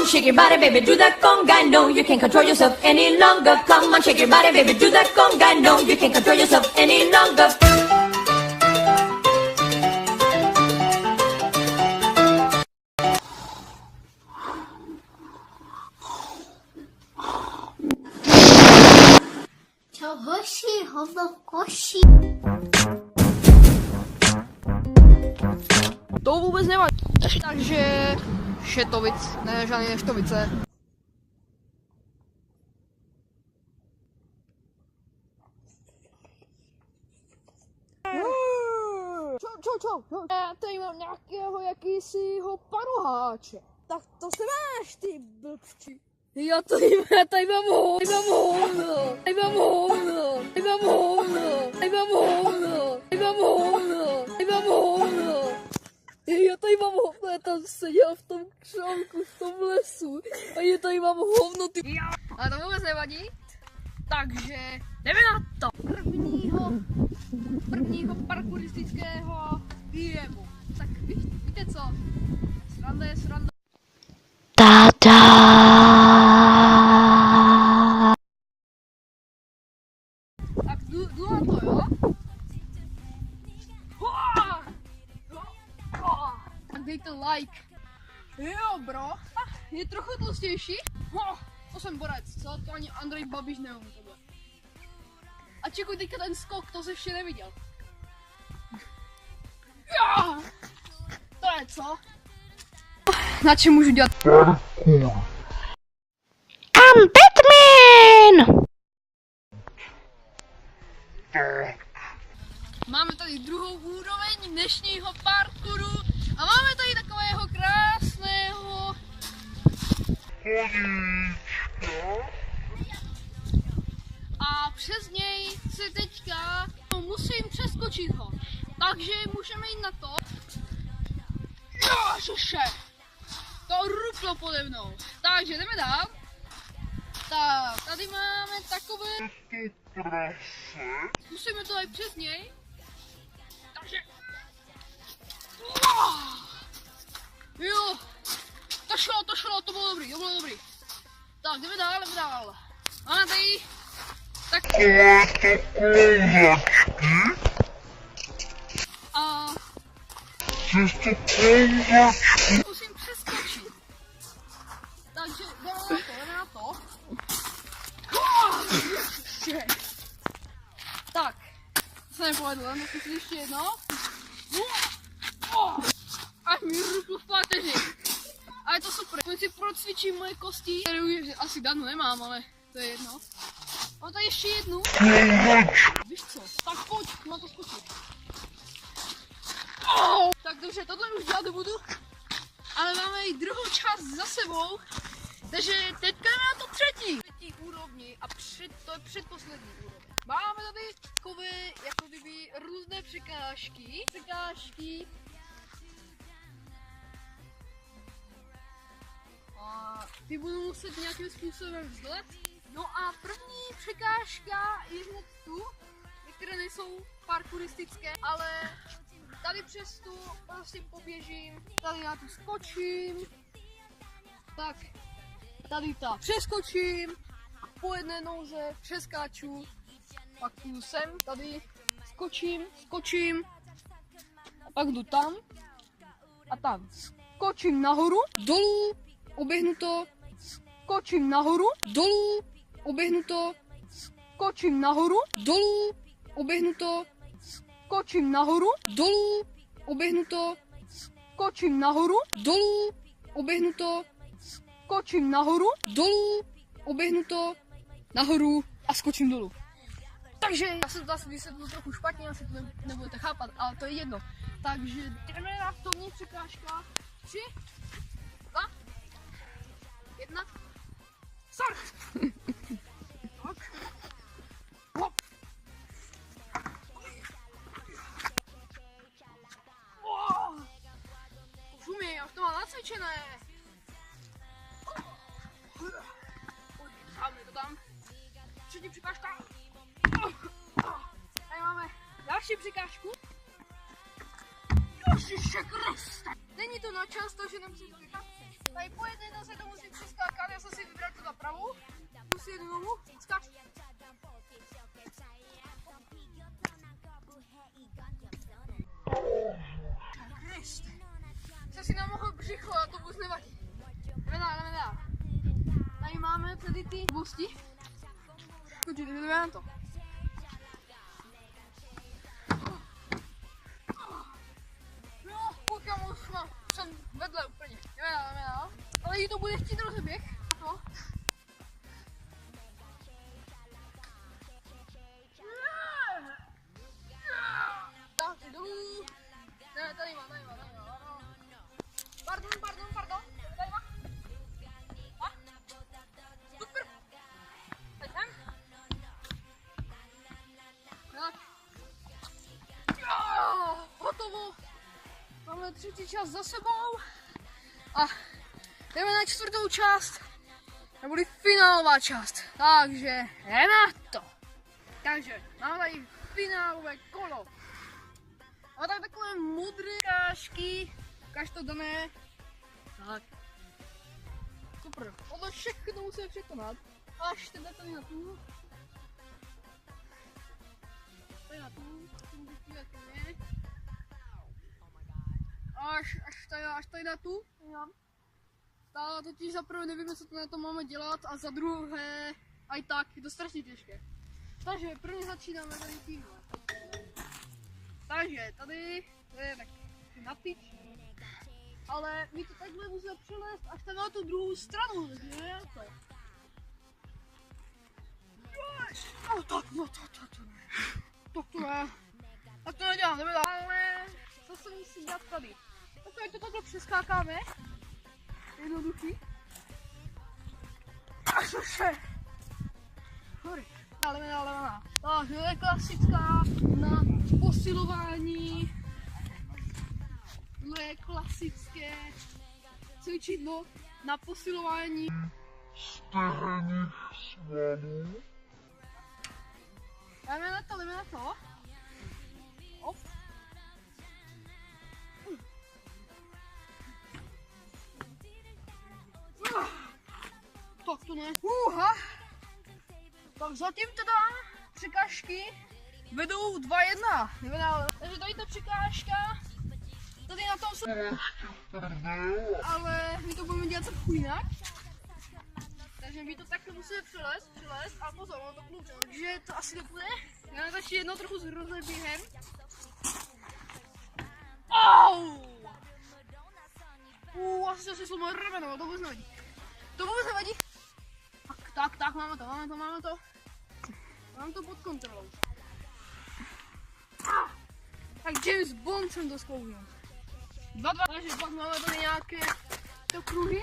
shake your body, baby, do that conga. No, you can't control yourself any longer. Come on, shake your body, baby, do that conga. No, you can't control yourself any longer. Čau hoši, hovno v koši. To vůbec nevadí. Takže šetovic, ne žádný neštovice. Čau. Já tady mám nějakého jakýsiho paroháče. Tak to se máš, ty blbči. Já tady mám hovno. Já tady mám hovno, já tam seděl v tom křánku, v tom lesu a já tady mám hovno, ty. Ale to vůbec nevadí, takže jdeme na to. Prvního parkouristického výjevu. Tak víte co, sranda je sranda. Tak jdu na to, jo? Tak dejte like. Jo, bro. Je trochu tlustější. To jsem borec, co? To ani Andrej Babiš neumí tohle. A čekuj teďka ten skok, to jsi ještě neviděl. Jo! To je co? Na čem můžu dělat? I'm Batman! Máme tady druhou úroveň dnešního parkouru a máme tady takového krásného a přes něj se teďka musím přeskočit ho. Takže můžeme jít na to. Ježiše! To ruplo pode mnou. Takže jdeme dál. Tak, tady máme takové. Musíme to jít přes něj. Takže. Jo! To šlo, to bylo dobrý. Tak, jdeme dál. Máme tady. Tak. A. Musím přeskočit. Takže jdeme na to. Tak, se nepovedlo, musím si ještě jedno. Až mi ruplu v páteři. A je to super. Když si procvičím moje kosti, kterou asi dávno nemám, ale to je jedno. Mám tady ještě jednu. Víš co? Tak pojď, má to skočit. Tak dobře, tohle už dělat nebudu. Ale máme i druhou část za sebou. Takže teďka jdeme na to třetí úrovni a to je předposlední úroveň. Máme tady takové jako kdyby různé překážky. A ty budu muset nějakým způsobem vzlet. No a první překážka je hned tu, některé nejsou parkouristické, ale tady přes tu prostě poběžím, tady já tu skočím, tak tady přeskočím, po jedné nouze přeskáču, pak jdu sem, tady skočím, a pak jdu tam a tam skočím nahoru, dolů, oběhnu to, skočím nahoru, dolů, oběhnu to, skočím nahoru, dolů, oběhnu to, skočím nahoru, dolů, oběhnu to, skočím nahoru, dolů, oběhnu to, skočím nahoru, dolů, oběhnu to, nahoru a skočím dolů. Takže já jsem to asi vysvětlil trochu špatně, asi to nebudete chápat, ale to je jedno. Takže jdeme na první překážka. 3, 2, 1, start! Tak. Hop. Šumí, já už to mám nacvičené. Dáme to tam. Třetí překážka. Tady máme další překážku. Ježiše Kriste. Není to na čas, takže nemusím to vykat. Tady po jedné noze to musím přeskákat, já jsem si vybral tu pravou. Plus jednu nohu, skáč. Kriste. Jsem si namohl břicho a to vůbec nevadí. Jdeme dál. Tady máme tady ty bosti. Počkejte, jdeme na to. No, koukám, už mám, jsem vedle úplně. Jdeme dál. Ale jí to bude chtít rozeběh. No. Tak, dolů. Ne, tady má. Pardon. Tady má. A? Super. Tady sem. Tak. Hotovo. Máme třetí část za sebou. A jdeme na čtvrtou část. Neboli finálová část. Takže jdeme na to. Takže máme tady finálové kolo. A tak takové modré kážky. Ukáž to, Dané. Tak. Super. Tohle všechno musíme překonat. Až teda tady na tu. Tady na tu. Až tady na tu. Stále totiž za prvé nevíme, co to na to máme dělat, a za druhé aj tak je to strašně těžké. Takže prvně začínáme tady tímhle. Takže tady to je tak na tyč. Ale my to takhle musíme přelézt až tam na tu druhou stranu, ne? No tak, to ne. Tak to nedělám, jdeme dál. Ale co se musí dělat tady? Tak to takhle přeskákáme. Jednoduchý. A cože? Hory. Jdeme dál. Tak, to je klasická na posilování. To je klasické cvičidlo na posilování stehenních svalů. Jdeme na to. Op. Tak to ne. Tak zatím teda překážky vedou 2-1. Takže tady ta překážka, tady na tom se... Ale my to budeme dělat trochu jinak. Takže my to takhle musíme přelézt a pozor, ono to kluče, takže to asi nepůjde. Já začnu jednou trochu s rozeběhem. Au! Asi jsem si slomil rameno, to vůbec nevadí. Tak, máme to. Mám to pod kontrolou. Tak James Bond jsem to zkoušel. 2-2, takže pak máme tady nějaké to kruhy.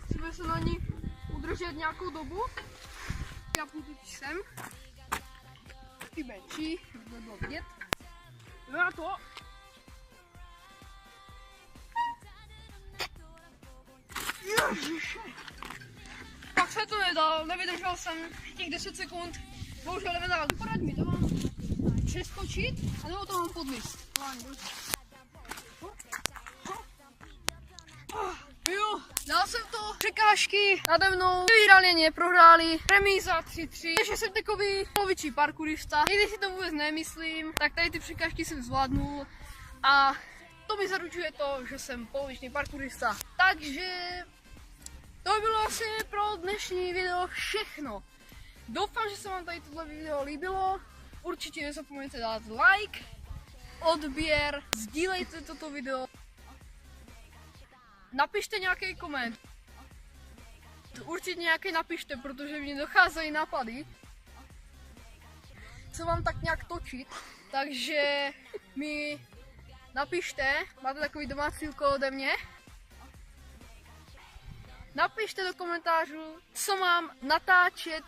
Musíme se na ní udržet nějakou dobu. Já půjdu sem. Ty benčí, aby bylo vidět. Jdeme na to. Ježiši. Tak se to nedal, nevydržel jsem těch 10 sekund. Bohužel nevydal. Poraď mi, to mám přeskočit, anebo to mám podlist. Jo, dal jsem to. Překážky nade mnou vyhráli, prohráli. Remíza 3-3. Takže jsem takový polovičí parkourista. I když si to vůbec nemyslím, tak tady ty překážky jsem zvládnul. A to mi zaručuje to, že jsem polovičný parkourista. Takže to bylo asi pro dnešní video všechno. Doufám, že se vám tady tohle video líbilo. Určitě nezapomeňte dát like, odběr, sdílejte toto video. Napište nějaký koment. Určitě nějaký napište, protože mi docházejí nápady, co vám tak nějak točit. Takže mi napište, máte takový domácí úkol ode mě. Napište do komentářů, co mám natáčet,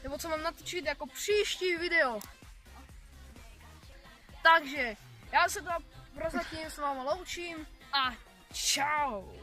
nebo co mám natočit jako příští video. Takže já se to prozatím s váma loučím a čau.